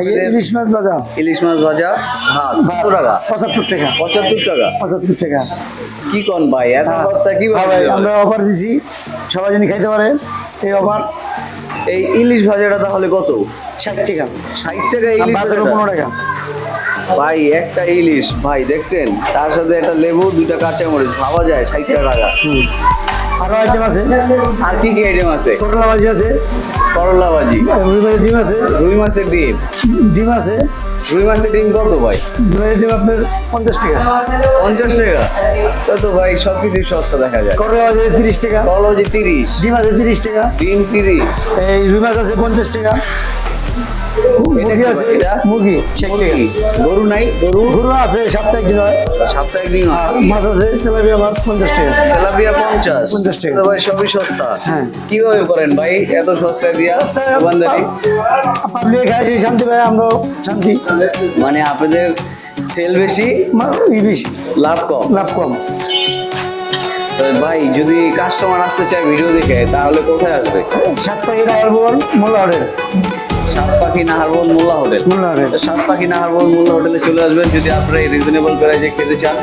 ইলিশ মাছ ভাজা ইলিশ মাছ ভাজা ভাত কত টাকা? 75 টাকা। 75 টাকা। 75 টাকা। কি কোন ভাই, এত সস্তা কি হ্যাঁ ভাই, আমরা অফার দিছি, সবাই যেন খাইতে পারে এই অফার। এই ইলিশ ভাজাটা তাহলে কত? 60 টাকা। 60 টাকা ইলিশ বাজারে ভাজাটা? 15 টাকা। ভাই একটা ইলিশ ভাই দেখছেন, তার সাথে একটা লেবু, দুইটা কাঁচামরিচ, ভাবা যায় 60 টাকা। আরো আইটেম আছে, আর কি কি আইটেম আছে? করলা ভাজি আছে, করলা ভাজি, রুই ভাজি ডিম আছে, রুই মাছের ডিম। ডিম আছে। রুই মাছের ডিম কত ভাই? রুই ভাজি ডিম আপনার 50 টাকা। 50 টাকা? তো ভাই সবকিছু সস্তা দেখা যায়। করলা ভাজি 30 টাকা। করলা ভাজি 30, ডিম আছে 30 টাকা। ডিম 30। এই রুই মাছ আছে 50 টাকা। মুরগি আছে, এটা মুরগি 60 টাকা। গরু নাই? গরু গরু আছে, সপ্তাহে একদিন হয়। সপ্তাহে দিন হয়। মাছ আছে, তেলাপিয়া মাছ 50 টাকা। তেলাপিয়া 50। 50 টাকা। তো ভাই সবই সস্তা। হ্যাঁ। কিভাবে করেন ভাই এত সস্তায় দিয়া দোকানদারি? পাবলিক খায় সেই শান্তি পায়, আমরাও শান্তি। মানে আপনাদের সেল বেশি, বেশি, লাভ কম। লাভ কম। তো ভাই যদি কাস্টমার আসতে চায় ভিডিও দেখে, তাহলে কোথায় আসবে? সাতপাখি রায়ারবন মোল্লা হোটেল। সাত পাখি নাহারবন মোল্লা হোটেল। মোল্লা হোটেল। সাত পাখি নাহারবন মোল্লা হোটেলে চলে আসবেন যদি আপনারা এই রিজনেবল প্রাইসে খেতে চান।